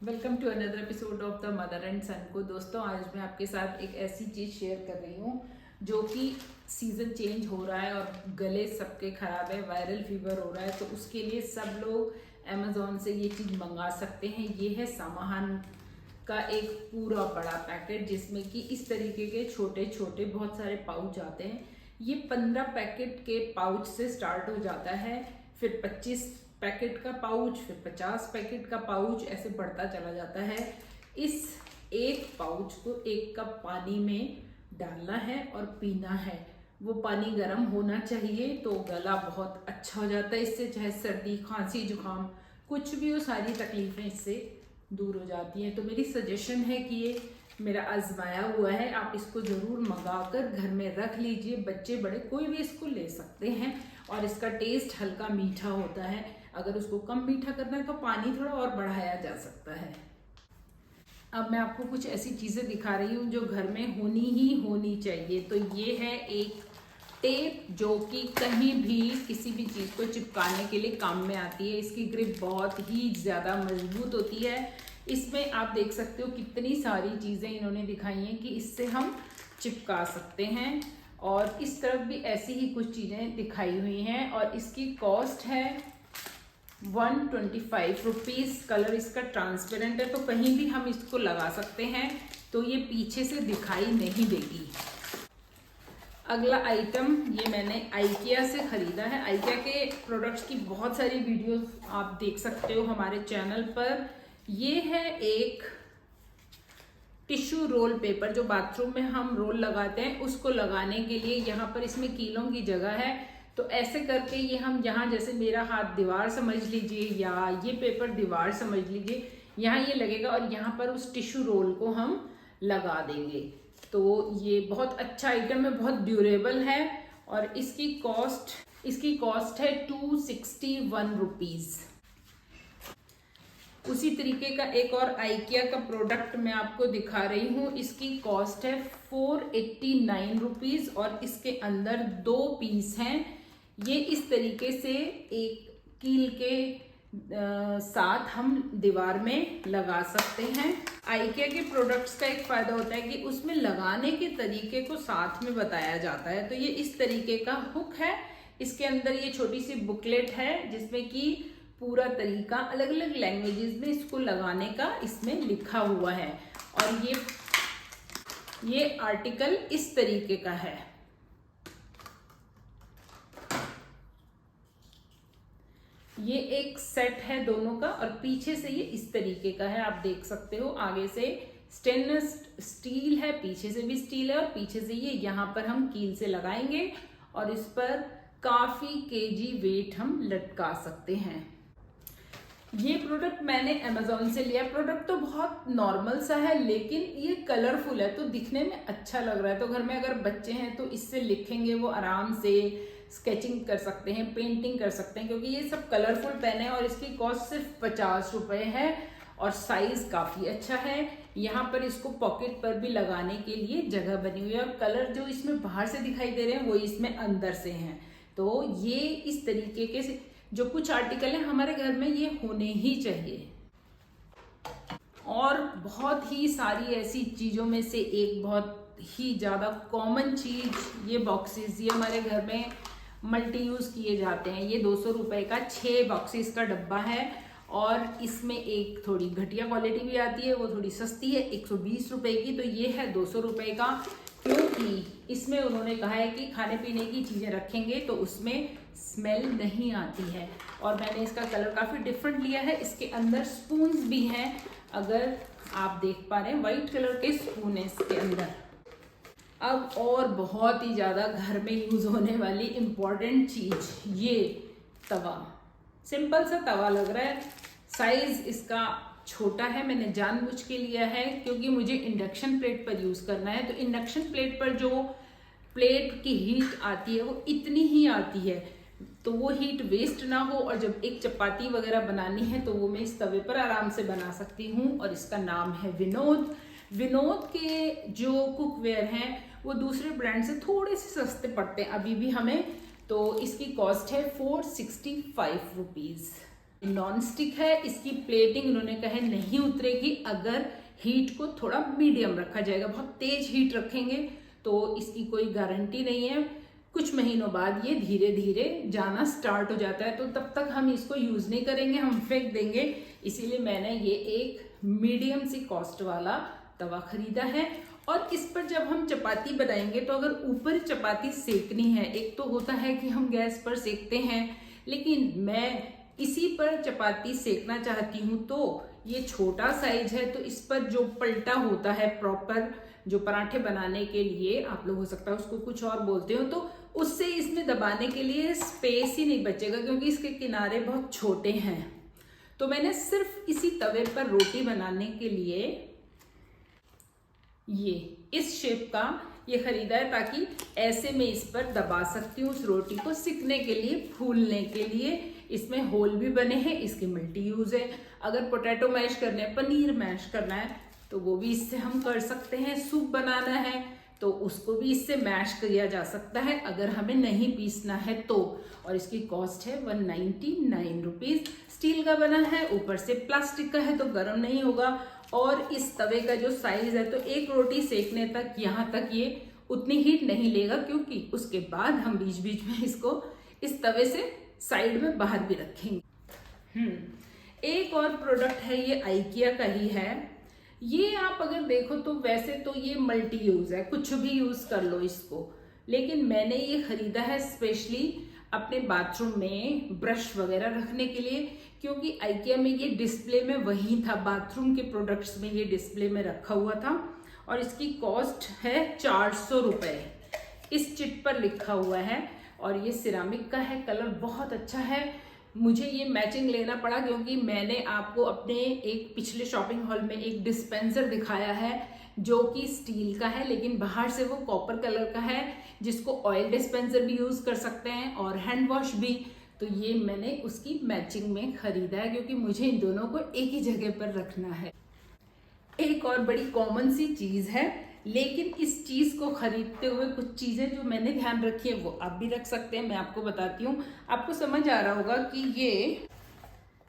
Welcome to another episode of the mother and son को। दोस्तों, आज मैं आपके साथ एक ऐसी चीज़ शेयर कर रही हूँ जो कि सीज़न चेंज हो रहा है और गले सबके ख़राब है, वायरल फीवर हो रहा है, तो उसके लिए सब लोग अमेज़ॉन से ये चीज़ मंगा सकते हैं। ये है समाहान का एक पूरा बड़ा पैकेट जिसमें कि इस तरीके के छोटे छोटे बहुत सारे पाउच आते हैं। ये 15 पैकेट के पाउच से स्टार्ट हो जाता है, फिर 25 पैकेट का पाउच, फिर 50 पैकेट का पाउच, ऐसे बढ़ता चला जाता है। इस एक पाउच को 1 कप पानी में डालना है और पीना है। वो पानी गर्म होना चाहिए तो गला बहुत अच्छा हो जाता है इससे, चाहे सर्दी खांसी जुकाम कुछ भी हो, सारी तकलीफें इससे दूर हो जाती हैं। तो मेरी सजेशन है कि ये मेरा आजमाया हुआ है, आप इसको ज़रूर मंगा कर घर में रख लीजिए। बच्चे बड़े कोई भी इसको ले सकते हैं और इसका टेस्ट हल्का मीठा होता है। अगर उसको कम मीठा करना है तो पानी थोड़ा और बढ़ाया जा सकता है। अब मैं आपको कुछ ऐसी चीज़ें दिखा रही हूँ जो घर में होनी ही होनी चाहिए। तो ये है एक टेप जो कि कहीं भी किसी भी चीज़ को चिपकाने के लिए काम में आती है। इसकी ग्रिप बहुत ही ज़्यादा मजबूत होती है। इसमें आप देख सकते हो कितनी सारी चीज़ें इन्होंने दिखाई हैं कि इससे हम चिपका सकते हैं, और इस तरफ भी ऐसी ही कुछ चीज़ें दिखाई हुई हैं और इसकी कॉस्ट है 125 रुपीज़। कलर इसका ट्रांसपेरेंट है तो कहीं भी हम इसको लगा सकते हैं, तो ये पीछे से दिखाई नहीं देगी। अगला आइटम ये मैंने आइकिया से ख़रीदा है। आइकिया के प्रोडक्ट्स की बहुत सारी वीडियोस आप देख सकते हो हमारे चैनल पर। ये है एक टिश्यू रोल पेपर जो बाथरूम में हम रोल लगाते हैं, उसको लगाने के लिए यहाँ पर इसमें कीलों की जगह है। तो ऐसे करके ये हम यहाँ, जैसे मेरा हाथ दीवार समझ लीजिए या ये पेपर दीवार समझ लीजिए, यहाँ ये लगेगा और यहाँ पर उस टिश्यू रोल को हम लगा देंगे। तो ये बहुत अच्छा आइटम है, बहुत ड्यूरेबल है और इसकी कॉस्ट है 261 रुपीज़। उसी तरीके का एक और आइकिया का प्रोडक्ट मैं आपको दिखा रही हूँ। इसकी कॉस्ट है 489 रुपीज़ और इसके अंदर 2 पीस हैं। ये इस तरीके से एक कील के साथ हम दीवार में लगा सकते हैं। आइकिया के प्रोडक्ट्स का एक फ़ायदा होता है कि उसमें लगाने के तरीके को साथ में बताया जाता है। तो ये इस तरीके का हुक है, इसके अंदर ये छोटी सी बुकलेट है जिसमें कि पूरा तरीका अलग अलग लैंग्वेजेस में इसको लगाने का इसमें लिखा हुआ है। और ये आर्टिकल इस तरीके का है। ये एक सेट है दोनों का और पीछे से ये इस तरीके का है, आप देख सकते हो। आगे से स्टेनलेस स्टील है, पीछे से भी स्टील है और पीछे से ये यहाँ पर हम कील से लगाएंगे और इस पर काफी केजी वेट हम लटका सकते हैं। ये प्रोडक्ट मैंने अमेज़ॉन से लिया। प्रोडक्ट तो बहुत नॉर्मल सा है लेकिन ये कलरफुल है तो दिखने में अच्छा लग रहा है। तो घर में अगर बच्चे हैं तो इससे लिखेंगे, वो आराम से स्केचिंग कर सकते हैं, पेंटिंग कर सकते हैं, क्योंकि ये सब कलरफुल पेन है और इसकी कॉस्ट सिर्फ 50 रुपये है और साइज काफ़ी अच्छा है। यहाँ पर इसको पॉकेट पर भी लगाने के लिए जगह बनी हुई है और कलर जो इसमें बाहर से दिखाई दे रहे हैं वो इसमें अंदर से हैं। तो ये इस तरीके के जो कुछ आर्टिकल हैं हमारे घर में ये होने ही चाहिए। और बहुत ही सारी ऐसी चीज़ों में से एक बहुत ही ज़्यादा कॉमन चीज़ ये बॉक्सेस, ये हमारे घर में मल्टी यूज़ किए जाते हैं। ये 200 रुपये का 6 बॉक्सेस का डब्बा है और इसमें एक थोड़ी घटिया क्वालिटी भी आती है, वो थोड़ी सस्ती है 120 रुपये की। तो ये है 200 रुपये का, क्योंकि इसमें उन्होंने कहा है कि खाने पीने की चीज़ें रखेंगे तो उसमें स्मेल नहीं आती है। और मैंने इसका कलर काफ़ी डिफरेंट लिया है। इसके अंदर स्पून्स भी हैं, अगर आप देख पा रहे हैं वाइट कलर के स्पून है इसके अंदर। अब और बहुत ही ज़्यादा घर में यूज़ होने वाली इम्पॉर्टेंट चीज़, ये तवा। सिंपल सा तवा लग रहा है, साइज़ इसका छोटा है, मैंने जानबूझ के लिया है क्योंकि मुझे इंडक्शन प्लेट पर यूज़ करना है। तो इंडक्शन प्लेट पर जो प्लेट की हीट आती है वो इतनी ही आती है, तो वो हीट वेस्ट ना हो और जब एक चपाती वगैरह बनानी है तो वो मैं इस तवे पर आराम से बना सकती हूँ। और इसका नाम है विनोद। विनोद के जो कुकवेयर हैं वो दूसरे ब्रांड से थोड़े से सस्ते पड़ते हैं अभी भी हमें। तो इसकी कॉस्ट है 465 रुपीज़। नॉन स्टिक है, इसकी प्लेटिंग उन्होंने कहा नहीं उतरेगी अगर हीट को थोड़ा मीडियम रखा जाएगा। बहुत तेज हीट रखेंगे तो इसकी कोई गारंटी नहीं है, कुछ महीनों बाद ये धीरे धीरे जाना स्टार्ट हो जाता है, तो तब तक हम इसको यूज नहीं करेंगे, हम फेंक देंगे। इसीलिए मैंने ये एक मीडियम सी कॉस्ट वाला तवा खरीदा है। और इस पर जब हम चपाती बनाएंगे तो अगर ऊपर चपाती सेकनी है, एक तो होता है कि हम गैस पर सेकते हैं, लेकिन मैं इसी पर चपाती सेकना चाहती हूँ, तो ये छोटा साइज है, तो इस पर जो पलटा होता है प्रॉपर जो पराठे बनाने के लिए, आप लोग हो सकता है उसको कुछ और बोलते हो, तो उससे इसमें दबाने के लिए स्पेस ही नहीं बचेगा क्योंकि इसके किनारे बहुत छोटे हैं। तो मैंने सिर्फ इसी तवे पर रोटी बनाने के लिए ये इस शेप का ये खरीदा है, ताकि ऐसे में इस पर दबा सकती हूँ उस रोटी को सिकने के लिए, फूलने के लिए। इसमें होल भी बने हैं, इसके मल्टी यूज है। अगर पोटैटो मैश करना है, पनीर मैश करना है, तो वो भी इससे हम कर सकते हैं। सूप बनाना है तो उसको भी इससे मैश किया जा सकता है अगर हमें नहीं पीसना है तो। और इसकी कॉस्ट है 199 रुपीज। स्टील का बना है, ऊपर से प्लास्टिक का है तो गर्म नहीं होगा। और इस तवे का जो साइज है, तो एक रोटी सेकने तक यहाँ तक ये उतनी हीट नहीं लेगा, क्योंकि उसके बाद हम बीच बीच में इसको इस तवे से साइड में बाहर भी रखेंगे। एक और प्रोडक्ट है, ये आइकिया का ही है। ये आप अगर देखो तो वैसे तो ये मल्टी यूज है, कुछ भी यूज कर लो इसको, लेकिन मैंने ये खरीदा है स्पेशली अपने बाथरूम में ब्रश वगैरह रखने के लिए, क्योंकि आइकिया में ये डिस्प्ले में वही था, बाथरूम के प्रोडक्ट्स में ये डिस्प्ले में रखा हुआ था। और इसकी कॉस्ट है 400 रुपये, इस चिट पर लिखा हुआ है। और ये सिरामिक का है, कलर बहुत अच्छा है। मुझे ये मैचिंग लेना पड़ा क्योंकि मैंने आपको अपने एक पिछले शॉपिंग हॉल में एक डिस्पेंसर दिखाया है जो कि स्टील का है, लेकिन बाहर से वो कॉपर कलर का है, जिसको ऑयल डिस्पेंसर भी यूज कर सकते हैं और हैंड वॉश भी। तो ये मैंने उसकी मैचिंग में खरीदा है क्योंकि मुझे इन दोनों को एक ही जगह पर रखना है। एक और बड़ी कॉमन सी चीज है, लेकिन इस चीज को खरीदते हुए कुछ चीजें जो मैंने ध्यान रखी है वो आप भी रख सकते हैं। मैं आपको बताती हूँ, आपको समझ आ रहा होगा कि ये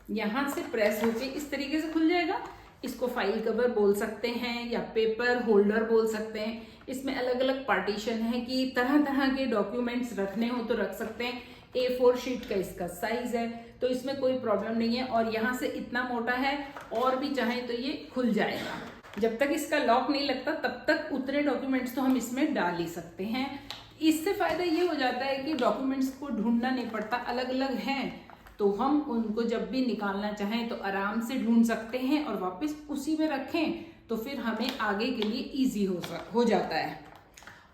यहाँ से प्रेस होके इस तरीके से खुल जाएगा। इसको फाइल कवर बोल सकते हैं या पेपर होल्डर बोल सकते हैं। इसमें अलग अलग पार्टीशन है कि तरह तरह के डॉक्यूमेंट्स रखने हो तो रख सकते हैं। A4 शीट का इसका साइज है, तो इसमें कोई प्रॉब्लम नहीं है। और यहाँ से इतना मोटा है, और भी चाहे तो ये खुल जाएगा। जब तक इसका लॉक नहीं लगता तब तक उतने डॉक्यूमेंट्स तो हम इसमें डाल ही सकते हैं। इससे फायदा ये हो जाता है कि डॉक्यूमेंट्स को ढूंढना नहीं पड़ता, अलग अलग हैं तो हम उनको जब भी निकालना चाहें तो आराम से ढूंढ सकते हैं और वापस उसी में रखें, तो फिर हमें आगे के लिए ईजी हो जाता है।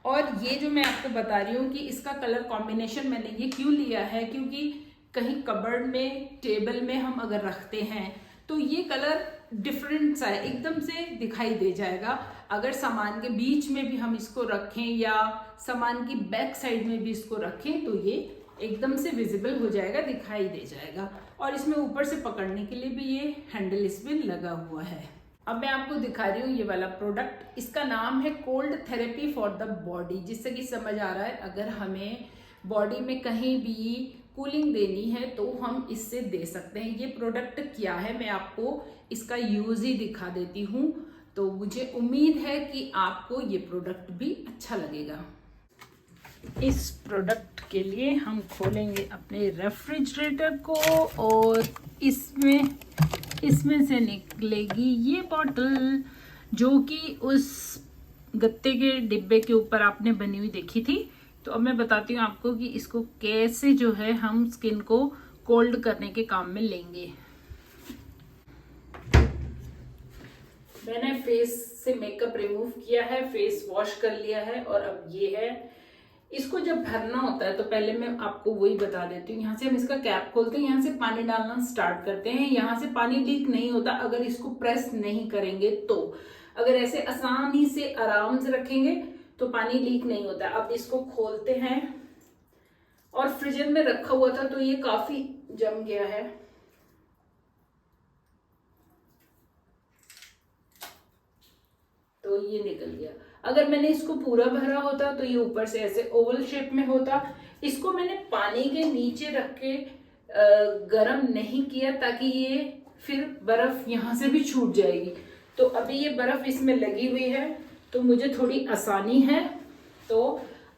और ये जो मैं आपको बता रही हूँ कि इसका कलर कॉम्बिनेशन मैंने ये क्यों लिया है, क्योंकि कहीं कबर्ड में, टेबल में हम अगर रखते हैं तो ये कलर डिफरेंट सा है, एकदम से दिखाई दे जाएगा। अगर सामान के बीच में भी हम इसको रखें या सामान की बैक साइड में भी इसको रखें तो ये एकदम से विजिबल हो जाएगा, दिखाई दे जाएगा। और इसमें ऊपर से पकड़ने के लिए भी ये हैंडल इसमें लगा हुआ है। अब मैं आपको दिखा रही हूँ ये वाला प्रोडक्ट, इसका नाम है cold therapy for the body. जिससे कि समझ आ रहा है अगर हमें बॉडी में कहीं भी कूलिंग देनी है तो हम इससे दे सकते हैं। ये प्रोडक्ट क्या है मैं आपको इसका यूज ही दिखा देती हूँ, तो मुझे उम्मीद है कि आपको ये प्रोडक्ट भी अच्छा लगेगा। इस प्रोडक्ट के लिए हम खोलेंगे अपने रेफ्रिजरेटर को और इसमें से निकलेगी ये बॉटल, जो कि उस गत्ते के डिब्बे के ऊपर आपने बनी हुई देखी थी। तो अब मैं बताती हूँ आपको कि इसको कैसे जो है हम स्किन को कोल्ड करने के काम में लेंगे। मैंने फेस से मेकअप रिमूव किया है, फेस वॉश कर लिया है और अब ये है। इसको जब भरना होता है तो पहले मैं आपको वही बता देती हूँ। यहाँ से हम इसका कैप खोलते हैं, यहाँ से पानी डालना स्टार्ट करते हैं। यहाँ से पानी लीक नहीं होता अगर इसको प्रेस नहीं करेंगे तो। अगर ऐसे आसानी से आराम से रखेंगे तो पानी लीक नहीं होता। अब इसको खोलते हैं, और फ्रीजर में रखा हुआ था तो ये काफी जम गया है। तो ये निकल गया। अगर मैंने इसको पूरा भरा होता तो ये ऊपर से ऐसे ओवल शेप में होता। इसको मैंने पानी के नीचे रख के गरम नहीं किया ताकि ये फिर बर्फ यहाँ से भी छूट जाएगी। तो अभी ये बर्फ इसमें लगी हुई है तो मुझे थोड़ी आसानी है। तो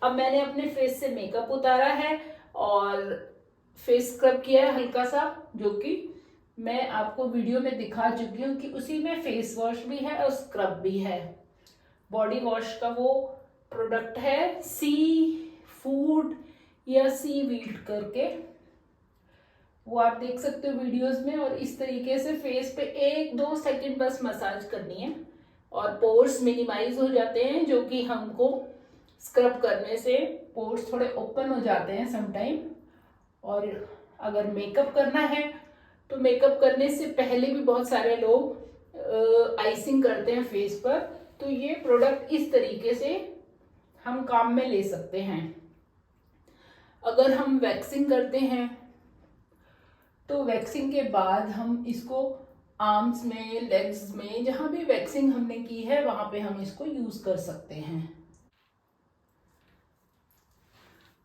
अब मैंने अपने फेस से मेकअप उतारा है और फेस स्क्रब किया है हल्का सा, जो कि मैं आपको वीडियो में दिखा चुकी हूँ कि उसी में फेस वॉश भी है और स्क्रब भी है। बॉडी वॉश का वो प्रोडक्ट है सी फूड या सी वीट करके, वो आप देख सकते हो वीडियोस में। और इस तरीके से फेस पे 1-2 सेकंड बस मसाज करनी है और पोर्स मिनिमाइज हो जाते हैं, जो कि हमको स्क्रब करने से पोर्स थोड़े ओपन हो जाते हैं समटाइम। और अगर मेकअप करना है तो मेकअप करने से पहले भी बहुत सारे लोग आइसिंग करते हैं फेस पर, तो ये प्रोडक्ट इस तरीके से हम काम में ले सकते हैं। अगर हम वैक्सिंग करते हैं तो वैक्सिंग के बाद हम इसको आर्म्स में, लेग्स में, जहां भी वैक्सिंग हमने की है वहां पे हम इसको यूज कर सकते हैं।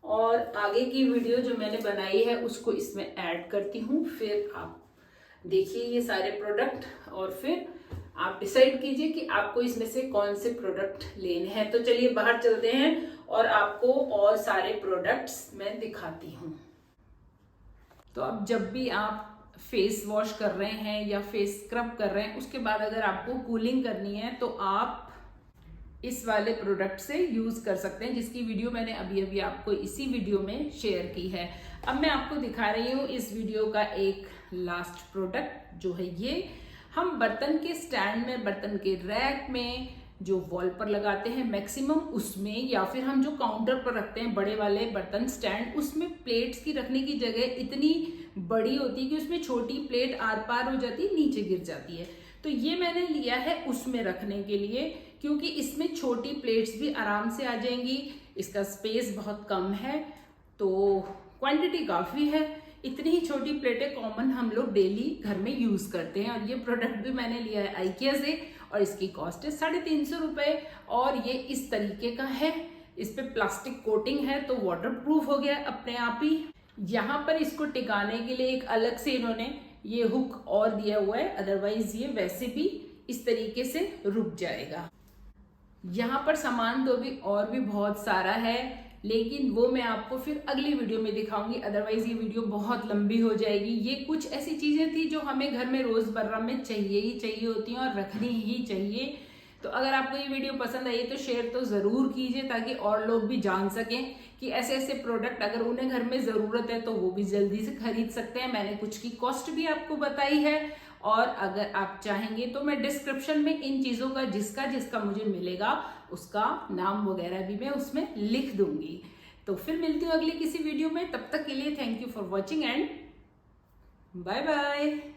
और आगे की वीडियो जो मैंने बनाई है उसको इसमें ऐड करती हूँ, फिर आप देखिए ये सारे प्रोडक्ट और फिर आप डिसाइड कीजिए कि आपको इसमें से कौन से प्रोडक्ट लेने हैं। तो चलिए बाहर चलते हैं और आपको और सारे प्रोडक्ट्स मैं दिखाती हूँ। तो अब जब भी आप फेस वॉश कर रहे हैं या फेस स्क्रब कर रहे हैं, उसके बाद अगर आपको कूलिंग करनी है तो आप इस वाले प्रोडक्ट से यूज कर सकते हैं, जिसकी वीडियो मैंने अभी अभी आपको इसी वीडियो में शेयर की है। अब मैं आपको दिखा रही हूँ इस वीडियो का एक लास्ट प्रोडक्ट, जो है ये हम बर्तन के स्टैंड में, बर्तन के रैक में, जो वॉल पर लगाते हैं मैक्सिमम उसमें, या फिर हम जो काउंटर पर रखते हैं बड़े वाले बर्तन स्टैंड, उसमें प्लेट्स की रखने की जगह इतनी बड़ी होती है कि उसमें छोटी प्लेट आर पार हो जाती है, नीचे गिर जाती है। तो ये मैंने लिया है उसमें रखने के लिए, क्योंकि इसमें छोटी प्लेट्स भी आराम से आ जाएंगी, इसका स्पेस बहुत कम है, तो क्वांटिटी काफ़ी है। इतनी ही छोटी प्लेटें कॉमन हम लोग डेली घर में यूज़ करते हैं। और ये प्रोडक्ट भी मैंने लिया है आइकिया से और इसकी कॉस्ट है 350 रुपये। और ये इस तरीके का है, इस पे प्लास्टिक कोटिंग है तो वाटर प्रूफ हो गया अपने आप ही। यहाँ पर इसको टिकाने के लिए एक अलग से इन्होंने ये हुक और दिया हुआ है, अदरवाइज ये वैसे भी इस तरीके से रुक जाएगा। यहाँ पर सामान तो भी और भी बहुत सारा है, लेकिन वो मैं आपको फिर अगली वीडियो में दिखाऊंगी, अदरवाइज ये वीडियो बहुत लंबी हो जाएगी। ये कुछ ऐसी चीजें थी जो हमें घर में रोजमर्रा में चाहिए ही चाहिए होती हैं और रखनी ही चाहिए। तो अगर आपको ये वीडियो पसंद आई तो शेयर तो ज़रूर कीजिए, ताकि और लोग भी जान सकें कि ऐसे ऐसे प्रोडक्ट अगर उन्हें घर में ज़रूरत है तो वो भी जल्दी से खरीद सकते हैं। मैंने कुछ की कॉस्ट भी आपको बताई है, और अगर आप चाहेंगे तो मैं डिस्क्रिप्शन में इन चीज़ों का जिसका जिसका मुझे मिलेगा उसका नाम वगैरह भी मैं उसमें लिख दूंगी। तो फिर मिलती हूँ अगली किसी वीडियो में, तब तक के लिए thank you for watching and bye bye.